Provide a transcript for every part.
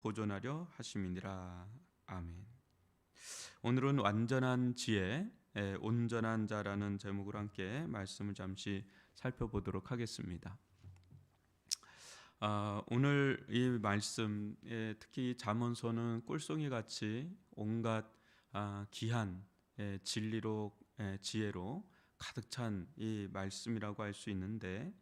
보존하려 하심이니라. 아멘. 오늘은 완전한 지혜, 온전한 자라는 제목으로 함께 말씀을 잠시 살펴보도록 하겠습니다. 오늘 이 말씀에 특히 잠언서는 꿀송이 같이 온갖 귀한 진리로 지혜로 가득 찬 이 말씀이라고 할 수 있는데,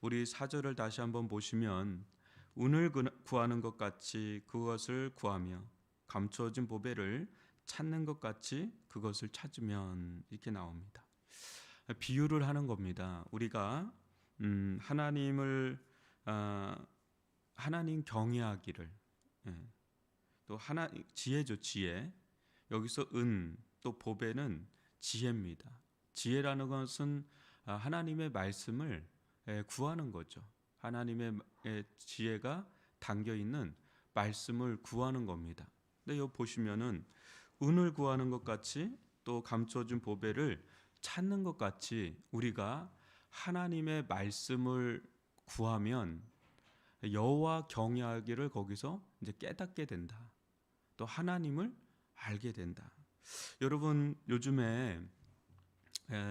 우리 4절을 다시 한번 보시면 운을 구하는 것 같이 그것을 구하며 감추어진 보배를 찾는 것 같이 그것을 찾으면, 이렇게 나옵니다. 비유를 하는 겁니다. 우리가 하나님을 하나님 경외하기를, 또 지혜죠, 지혜. 여기서 또 보배는 지혜입니다. 지혜라는 것은 하나님의 말씀을 구하는 거죠. 하나님의 지혜가 담겨 있는 말씀을 구하는 겁니다. 근데 여기 보시면은 은을 구하는 것 같이 또 감춰진 보배를 찾는 것 같이 우리가 하나님의 말씀을 구하면 여호와 경외하기를 거기서 이제 깨닫게 된다. 또 하나님을 알게 된다. 여러분, 요즘에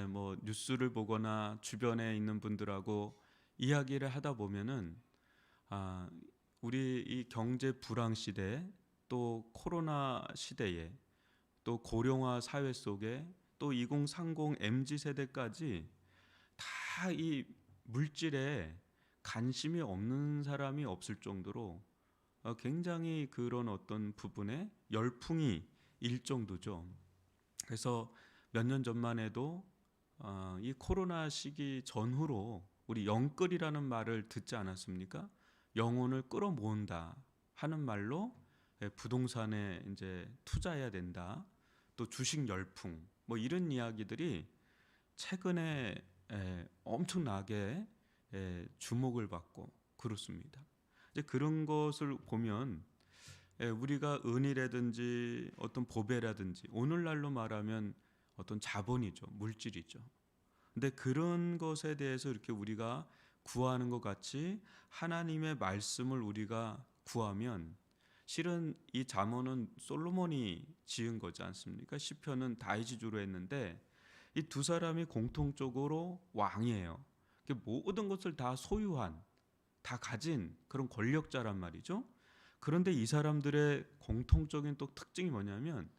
뭐 뉴스를 보거나 주변에 있는 분들하고 이야기를 하다 보면은 우리 이 경제 불황 시대, 또 코로나 시대에, 또 고령화 사회 속에, 또 2030 MZ 세대까지 다 이 물질에 관심이 없는 사람이 없을 정도로 굉장히 그런 어떤 부분에 열풍이 일 정도죠. 그래서 몇 년 전만 해도 이 코로나 시기 전후로 우리 영끌이라는 말을 듣지 않았습니까? 영혼을 끌어모은다 하는 말로 부동산에 이제 투자해야 된다. 또 주식 열풍, 뭐 이런 이야기들이 최근에 엄청나게 주목을 받고 그렇습니다. 이제 그런 것을 보면 우리가 은이라든지 어떤 보배라든지, 오늘날로 말하면 어떤 자본이죠, 물질이죠. 근데 그런 것에 대해서 이렇게 우리가 구하는 것 같이 하나님의 말씀을 우리가 구하면, 실은 이 잠언은 솔로몬이 지은 거지 않습니까? 시편은 다윗이 했는데 이 두 사람이 공통적으로 왕이에요. 모든 것을 다 소유한, 다 가진 그런 권력자란 말이죠. 그런데 이 사람들의 공통적인 또 특징이 뭐냐면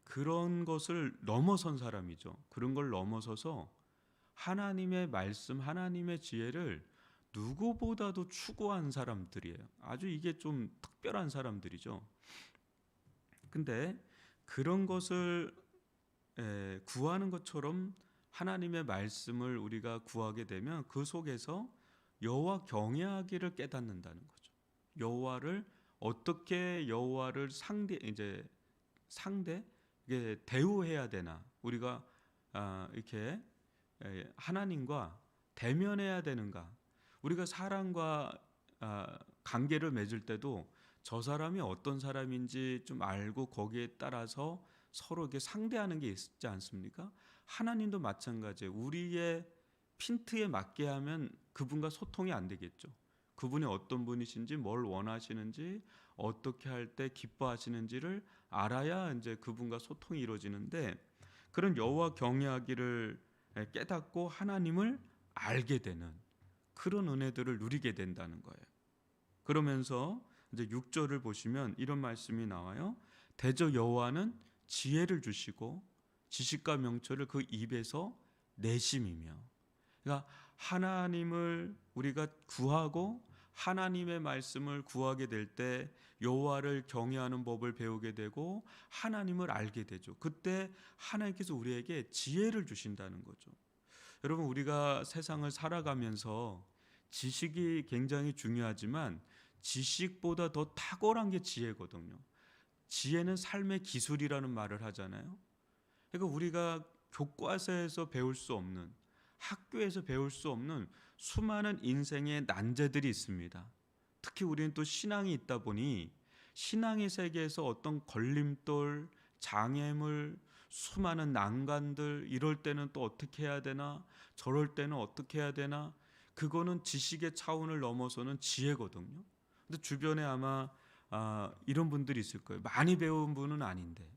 그런 것을 넘어선 사람이죠. 그런 걸 넘어서서 하나님의 말씀, 하나님의 지혜를 누구보다도 추구한 사람들이에요. 아주 이게 좀 특별한 사람들이죠. 근데 그런 것을 구하는 것처럼 하나님의 말씀을 우리가 구하게 되면 그 속에서 여호와 경외하기를 깨닫는다는 거죠. 여호와를 어떻게 이게 대우해야 되나, 우리가 이렇게 하나님과 대면해야 되는가. 우리가 사람과 관계를 맺을 때도 저 사람이 어떤 사람인지 좀 알고 거기에 따라서 서로 이렇게 상대하는 게 있지 않습니까? 하나님도 마찬가지예요. 우리의 핀트에 맞게 하면 그분과 소통이 안 되겠죠. 그분이 어떤 분이신지, 뭘 원하시는지, 어떻게 할 때 기뻐하시는지를 알아야 이제 그분과 소통이 이루어지는데, 그런 여호와 경외하기를 깨닫고 하나님을 알게 되는 그런 은혜들을 누리게 된다는 거예요. 그러면서 이제 6절을 보시면 이런 말씀이 나와요. 대저 여호와는 지혜를 주시고 지식과 명철을 그 입에서 내심이며. 그러니까 하나님을 우리가 구하고 하나님의 말씀을 구하게 될 때 여호와를 경외하는 법을 배우게 되고 하나님을 알게 되죠. 그때 하나님께서 우리에게 지혜를 주신다는 거죠. 여러분, 우리가 세상을 살아가면서 지식이 굉장히 중요하지만 지식보다 더 탁월한 게 지혜거든요. 지혜는 삶의 기술이라는 말을 하잖아요. 그러니까 우리가 교과서에서 배울 수 없는, 학교에서 배울 수 없는 수많은 인생의 난제들이 있습니다. 특히 우리는 또 신앙이 있다 보니 신앙의 세계에서 어떤 걸림돌, 장애물, 수많은 난관들, 이럴 때는 또 어떻게 해야 되나, 저럴 때는 어떻게 해야 되나, 그거는 지식의 차원을 넘어서는 지혜거든요. 근데 주변에 아마 이런 분들이 있을 거예요. 많이 배운 분은 아닌데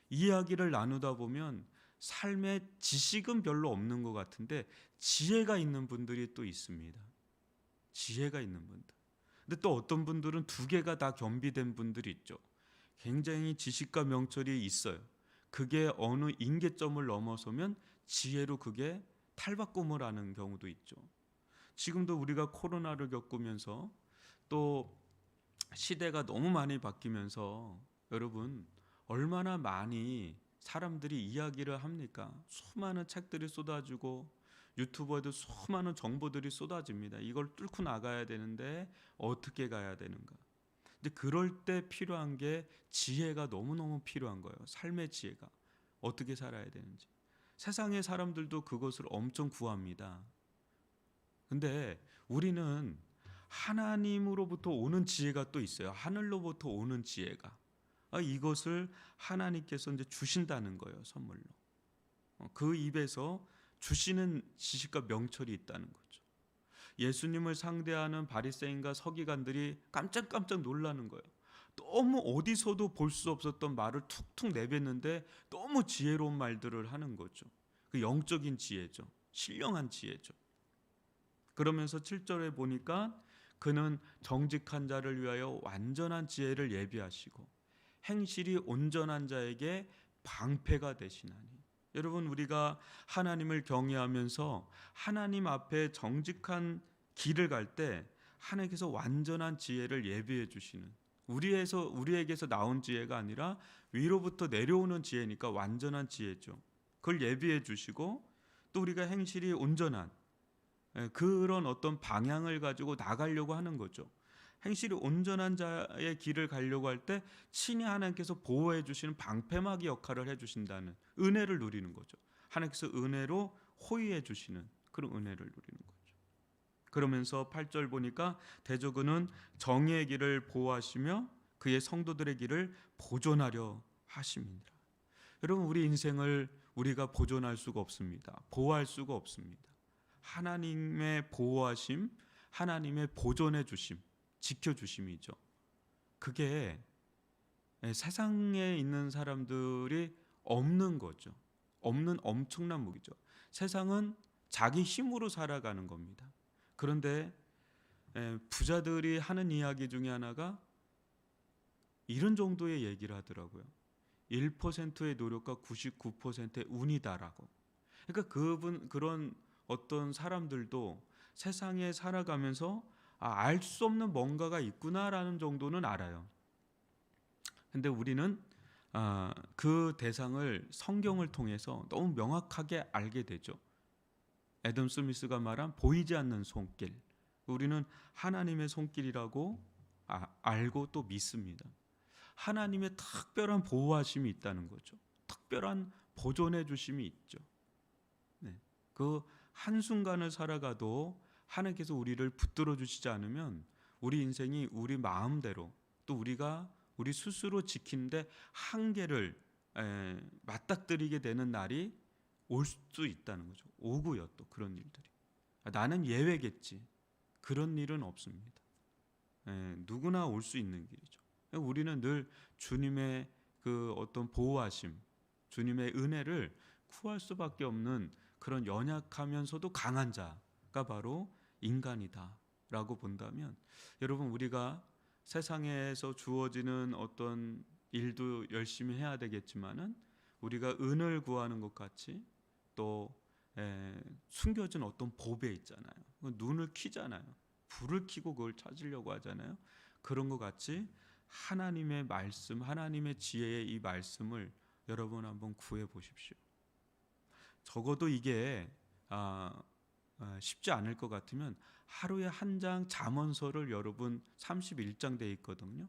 이야기를 나누다 보면 삶의 지식은 별로 없는 것 같은데 지혜가 있는 분들이 또 있습니다. 지혜가 있는 분들. 근데 또 어떤 분들은 두 개가 다 겸비된 분들이 있죠. 굉장히 지식과 명철이 있어요. 그게 어느 임계점을 넘어서면 지혜로 그게 탈바꿈을 하는 경우도 있죠. 지금도 우리가 코로나를 겪으면서 또 시대가 너무 많이 바뀌면서 여러분 얼마나 많이 사람들이 이야기를 합니까? 수많은 책들이 쏟아지고 유튜버에도 수많은 정보들이 쏟아집니다. 이걸 뚫고 나가야 되는데 어떻게 가야 되는가? 근데 그럴 때 필요한 게 지혜가 너무너무 필요한 거예요. 삶의 지혜가 어떻게 살아야 되는지. 세상의 사람들도 그것을 엄청 구합니다. 근데 우리는 하나님으로부터 오는 지혜가 또 있어요. 하늘로부터 오는 지혜가. 이것을 하나님께서 이제 주신다는 거예요, 선물로. 그 입에서 주시는 지식과 명철이 있다는 거죠. 예수님을 상대하는 바리새인과 서기관들이 깜짝깜짝 놀라는 거예요. 너무 어디서도 볼 수 없었던 말을 툭툭 내뱉는데 너무 지혜로운 말들을 하는 거죠. 그 영적인 지혜죠. 신령한 지혜죠. 그러면서 7절에 보니까 그는 정직한 자를 위하여 완전한 지혜를 예비하시고 행실이 온전한 자에게 방패가 되시나니. 여러분 우리가 하나님을 경외하면서 하나님 앞에 정직한 길을 갈 때 하나님께서 완전한 지혜를 예비해 주시는, 우리에게서 나온 지혜가 아니라 위로부터 내려오는 지혜니까 완전한 지혜죠. 그걸 예비해 주시고 또 우리가 행실이 온전한 그런 어떤 방향을 가지고 나가려고 하는 거죠. 행실이 온전한 자의 길을 가려고 할 때 친히 하나님께서 보호해 주시는 방패막이 역할을 해 주신다는 은혜를 누리는 거죠. 하나님께서 은혜로 호의해 주시는 그런 은혜를 누리는 거죠. 그러면서 8절 보니까 대저그는 정의의 길을 보호하시며 그의 성도들의 길을 보존하려 하심이니라. 여러분 우리 인생을 우리가 보존할 수가 없습니다. 보호할 수가 없습니다. 하나님의 보호하심, 하나님의 보존해 주심, 지켜주심이죠. 그게 세상에 있는 사람들이 없는 거죠. 없는 엄청난 무기죠. 세상은 자기 힘으로 살아가는 겁니다. 그런데 부자들이 하는 이야기 중에 하나가 이런 정도의 얘기를 하더라고요. 1%의 노력과 99%의 운이다라고. 그러니까 그런 어떤 사람들도 세상에 살아가면서 알 수 없는 뭔가가 있구나라는 정도는 알아요. 근데 우리는 그 대상을 성경을 통해서 너무 명확하게 알게 되죠. 애덤 스미스가 말한 보이지 않는 손길. 우리는 하나님의 손길이라고 알고 또 믿습니다. 하나님의 특별한 보호하심이 있다는 거죠. 특별한 보존해 주심이 있죠. 네. 그 한순간을 살아가도 하나님께서 우리를 붙들어 주시지 않으면 우리 인생이 우리 마음대로 또 우리 스스로 지키는데 한계를 맞닥뜨리게 되는 날이 올 수 있다는 거죠. 오고요 또 그런 일들이. 나는 예외겠지. 그런 일은 없습니다. 누구나 올 수 있는 길이죠. 우리는 늘 주님의 그 어떤 보호하심, 주님의 은혜를 구할 수밖에 없는 그런 연약하면서도 강한 자가 바로 인간이다라고 본다면 여러분 우리가 세상에서 주어지는 어떤 일도 열심히 해야 되겠지만은 우리가 은을 구하는 것 같이 또 숨겨진 어떤 보배 있잖아요. 눈을 키잖아요. 불을 켜고 그걸 찾으려고 하잖아요. 그런 것 같이 하나님의 말씀, 하나님의 지혜의 이 말씀을 여러분 한번 구해 보십시오. 적어도 이게 쉽지 않을 것 같으면 하루에 한 장 잠언서를 여러분 31장 돼 있거든요.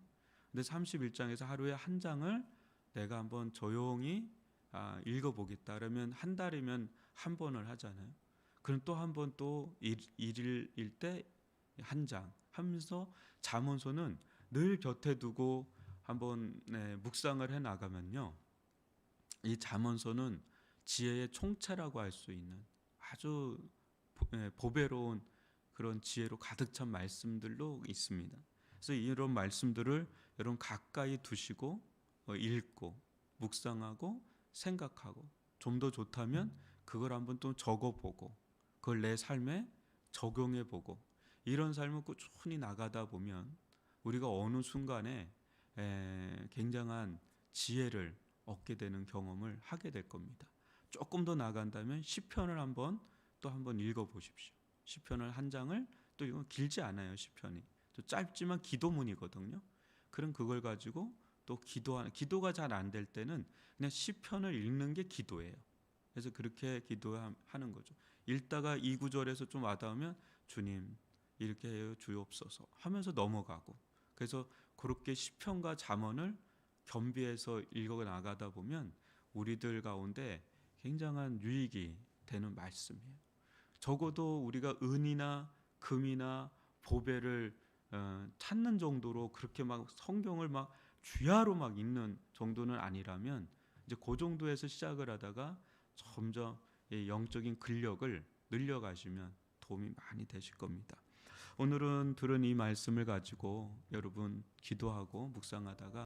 근데 31장에서 하루에 한 장을 내가 한번 조용히 읽어보겠다. 그러면 한 달이면 한 번을 하잖아요. 그럼 또 한 번 또 일일 때 한 장 하면서 잠언서는 늘 곁에 두고 한번 묵상을 해 나가면요. 이 잠언서는 지혜의 총체라고 할 수 있는 아주 보배로운 그런 지혜로 가득 찬 말씀들로 있습니다. 그래서 이런 말씀들을 여러분 가까이 두시고 읽고 묵상하고 생각하고 좀 더 좋다면 그걸 한번 또 적어보고 그걸 내 삶에 적용해보고 이런 삶을 꾸준히 나가다 보면 우리가 어느 순간에 굉장한 지혜를 얻게 되는 경험을 하게 될 겁니다. 조금 더 나간다면 시편을 한번 읽어보십시오. 시편을 한 장을 또 이건 길지 않아요. 시편이 또 짧지만 기도문이거든요. 그럼 그걸 가지고 또 기도가 잘 안 될 때는 그냥 시편을 읽는 게 기도예요. 그래서 그렇게 기도하는 거죠. 읽다가 이 구절에서 좀 와닿으면 주님 이렇게 해요 주옵소서 하면서 넘어가고 그래서 그렇게 시편과 잠언을 겸비해서 읽어 나가다 보면 우리들 가운데 굉장한 유익이 되는 말씀이에요. 적어도 우리가 은이나 금이나 보배를 찾는 정도로 그렇게 막 성경을 막 쥐하로 막 읽는 정도는 아니라면 이제 그 정도에서 시작을 하다가 점점 영적인 근력을 늘려가시면 도움이 많이 되실 겁니다. 오늘은 들은 이 말씀을 가지고 여러분 기도하고 묵상하다가